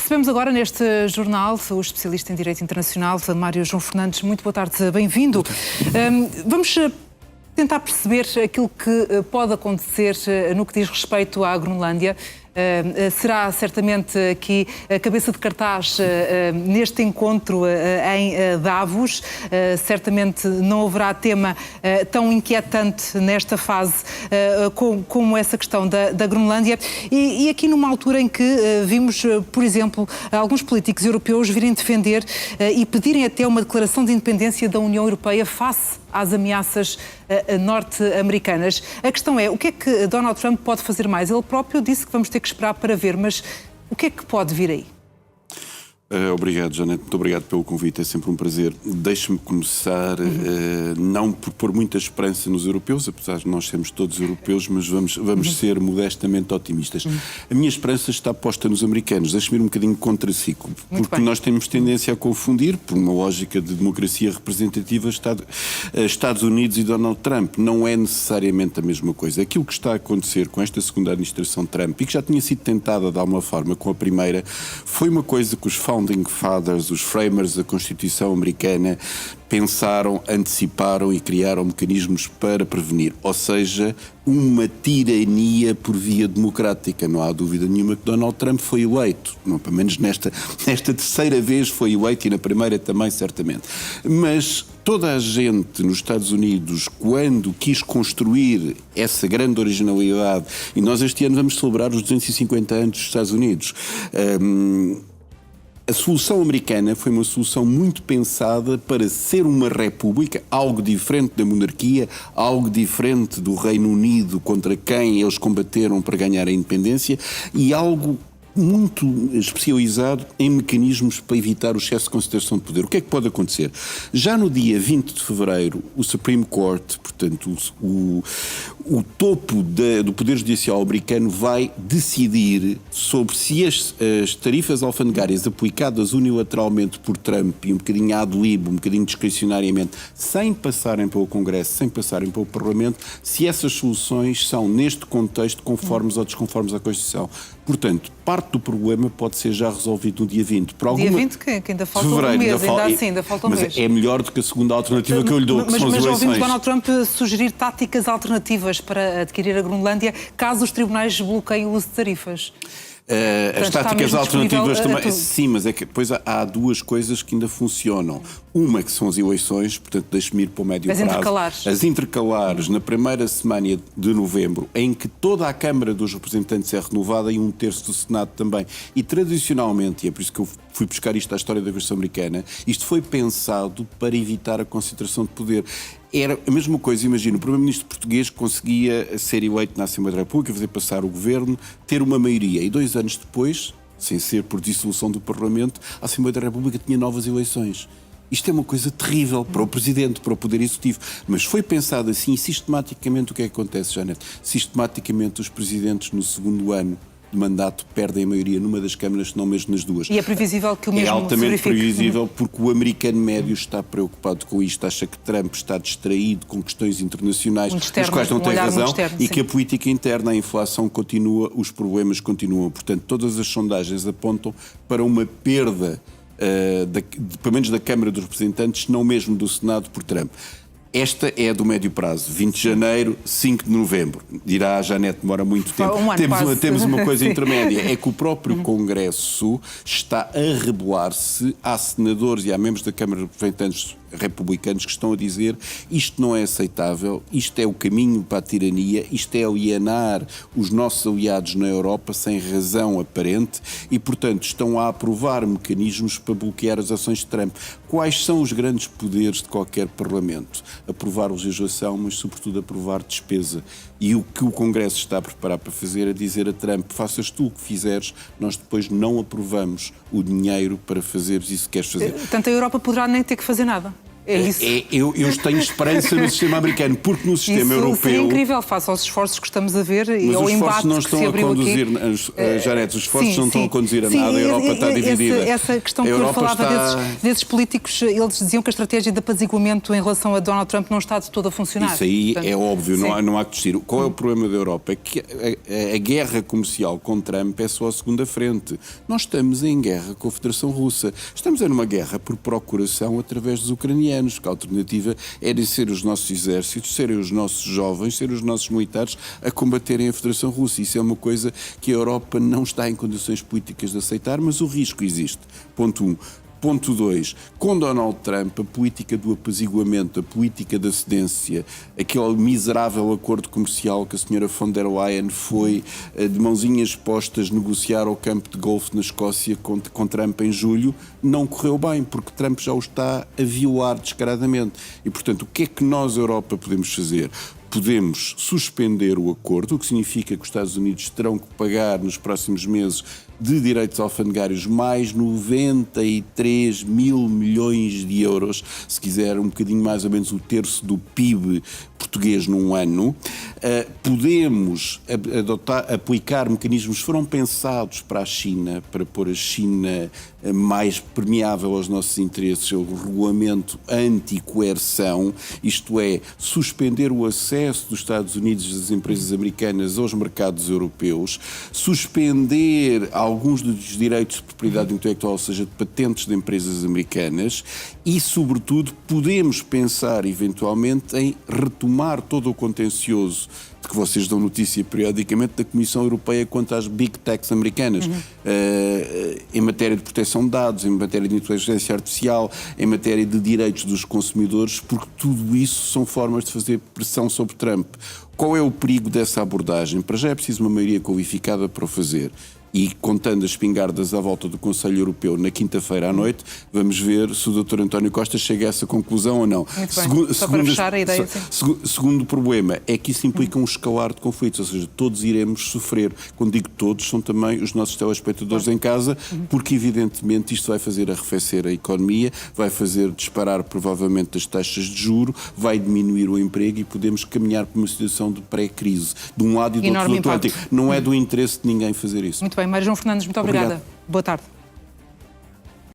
Recebemos agora neste jornal o especialista em Direito Internacional, Mário João Fernandes. Muito boa tarde, bem-vindo. Vamos tentar perceber aquilo que pode acontecer no que diz respeito à Groenlândia. Será certamente aqui a cabeça de cartaz neste encontro em Davos. Certamente não haverá tema tão inquietante nesta fase como essa questão da Groenlândia. E aqui numa altura em que vimos, por exemplo, alguns políticos europeus virem defender e pedirem até uma declaração de independência da União Europeia face às ameaças norte-americanas. A questão é, o que é que Donald Trump pode fazer mais? Ele próprio disse que vamos ter que esperar para ver, mas o que é que pode vir aí? Obrigado, Janete. Muito obrigado pelo convite. É sempre um prazer. Deixe-me começar, não por pôr muita esperança nos europeus, apesar de nós sermos todos europeus, mas vamos ser modestamente otimistas. A minha esperança está posta nos americanos. Deixe-me ir um bocadinho contraciclo, porque nós temos tendência a confundir, por uma lógica de democracia representativa, Estados Unidos e Donald Trump. Não é necessariamente a mesma coisa. Aquilo que está a acontecer com esta segunda administração Trump, e que já tinha sido tentada de alguma forma com a primeira, foi uma coisa que os Founding Fathers, os framers da Constituição americana, pensaram, anteciparam e criaram mecanismos para prevenir. Ou seja, uma tirania por via democrática. Não há dúvida nenhuma que Donald Trump foi eleito. Não, pelo menos nesta terceira vez foi eleito, e na primeira também, certamente. Mas toda a gente nos Estados Unidos, quando quis construir essa grande originalidade, e nós este ano vamos celebrar os 250 anos dos Estados Unidos, a solução americana foi uma solução muito pensada para ser uma república, algo diferente da monarquia, algo diferente do Reino Unido contra quem eles combateram para ganhar a independência, e algo muito especializado em mecanismos para evitar o excesso de concentração de poder. O que é que pode acontecer? Já no dia 20 de fevereiro, o Supreme Court, portanto, o topo do Poder Judicial americano, vai decidir sobre se as tarifas alfandegárias aplicadas unilateralmente por Trump e um bocadinho ad lib, um bocadinho discricionariamente, sem passarem pelo Congresso, sem passarem pelo Parlamento, se essas soluções são, neste contexto, conformes ou desconformes à Constituição. Portanto, parte do problema pode ser já resolvido no dia 20. Dia 20 que ainda falta um mês, ainda falta um mês. Mas é melhor do que a segunda alternativa que eu lhe dou, que são as eleições. Mas já ouvimos Donald Trump sugerir táticas alternativas para adquirir a Groenlândia, caso os tribunais bloqueiem o uso de tarifas. As táticas alternativas também. Sim, mas é que depois há duas coisas que ainda funcionam. Uma que são as eleições, portanto, deixe-me ir para o médio prazo. As intercalares, na primeira semana de novembro, em que toda a Câmara dos Representantes é renovada e um terço do Senado também. E tradicionalmente, e é por isso que eu fui buscar isto à história da Constituição americana, isto foi pensado para evitar a concentração de poder. Era a mesma coisa, imagina, o primeiro-ministro português conseguia ser eleito na Assembleia da República, fazer passar o governo, ter uma maioria, e 2 anos depois, sem ser por dissolução do Parlamento, a Assembleia da República tinha novas eleições. Isto é uma coisa terrível para o Presidente, para o Poder Executivo, mas foi pensado assim, e sistematicamente o que é que acontece, Janete? Sistematicamente os Presidentes no segundo ano de mandato perdem a maioria numa das câmaras, se não mesmo nas duas. E é previsível que o mesmo se verifique? É altamente previsível, porque o americano médio está preocupado com isto, acha que Trump está distraído com questões internacionais, nas quais não tem razão, e que a política interna, a inflação continua, os problemas continuam. Portanto, todas as sondagens apontam para uma perda, pelo menos da Câmara dos Representantes, se não mesmo do Senado, por Trump. Esta é a do médio prazo, 20 de janeiro, 5 de novembro. Dirá a Janete, demora muito tempo. Temos uma coisa intermédia, é que o próprio Congresso está a rebelar-se. Há senadores e há membros da Câmara de Representantes republicanos que estão a dizer isto não é aceitável, isto é o caminho para a tirania, isto é alienar os nossos aliados na Europa sem razão aparente e, portanto, estão a aprovar mecanismos para bloquear as ações de Trump. Quais são os grandes poderes de qualquer Parlamento? Aprovar legislação, mas sobretudo aprovar despesa. E o que o Congresso está a preparar para fazer é dizer a Trump, faças tu o que fizeres, nós depois não aprovamos o dinheiro para fazeres isso que queres fazer. Portanto, a Europa poderá nem ter que fazer nada. É isso. Eu tenho esperança no sistema americano, porque no sistema Isso europeu... seria incrível, face aos esforços que estamos a ver e Mas ao os esforços embate não que se estão a abriu conduzir, aqui. Janete, os esforços não estão a conduzir a nada, a Europa está dividida. Essa questão que eu falava desses políticos, eles diziam que a estratégia de apaziguamento em relação a Donald Trump não está de todo a funcionar. Isso aí Portanto, é óbvio, não há que discutir. Qual é o problema da Europa? É que a guerra comercial com Trump é só a segunda frente. Nós estamos em guerra com a Federação Russa. Estamos numa guerra por procuração através dos ucranianos, que a alternativa é de ser os nossos exércitos, serem os nossos jovens, serem os nossos militares a combaterem a Federação Russa. Isso é uma coisa que a Europa não está em condições políticas de aceitar, mas o risco existe. Ponto 1. Ponto 2. Com Donald Trump, a política do apaziguamento, a política da cedência, aquele miserável acordo comercial que a senhora von der Leyen foi de mãozinhas postas negociar ao campo de golfe na Escócia com Trump em julho, não correu bem, porque Trump já o está a violar descaradamente. E, portanto, o que é que nós, Europa, podemos fazer? Podemos suspender o acordo, o que significa que os Estados Unidos terão que pagar nos próximos meses de direitos alfandegários mais 93 mil milhões de euros, se quiser um bocadinho mais ou menos o terço do PIB português num ano. Podemos aplicar mecanismos que foram pensados para a China, para pôr a China mais permeável aos nossos interesses, o regulamento anti-coerção, isto é, suspender o acesso dos Estados Unidos e das empresas americanas aos mercados europeus, suspender alguns dos direitos de propriedade intelectual, ou seja, de patentes de empresas americanas, e, sobretudo, podemos pensar, eventualmente, em retomar todo o contencioso de que vocês dão notícia periodicamente da Comissão Europeia quanto às big techs americanas, em matéria de proteção de dados, em matéria de inteligência artificial, em matéria de direitos dos consumidores, porque tudo isso são formas de fazer pressão sobre Trump. Qual é o perigo dessa abordagem? Para já é preciso uma maioria qualificada para o fazer. E, contando as espingardas à volta do Conselho Europeu na quinta-feira à noite, vamos ver se o Dr. António Costa chega a essa conclusão ou não. Muito bem. Só para fechar a ideia. Segundo problema é que isso implica um escalar de conflitos, ou seja, todos iremos sofrer. Quando digo todos, são também os nossos telespectadores em casa, porque evidentemente isto vai fazer arrefecer a economia, vai fazer disparar provavelmente as taxas de juro, vai diminuir o emprego e podemos caminhar para uma situação de pré-crise, de um lado e do outro do Atlântico. Não é do interesse de ninguém fazer isso. Muito bem, Mário João Fernandes, muito obrigada. Boa tarde.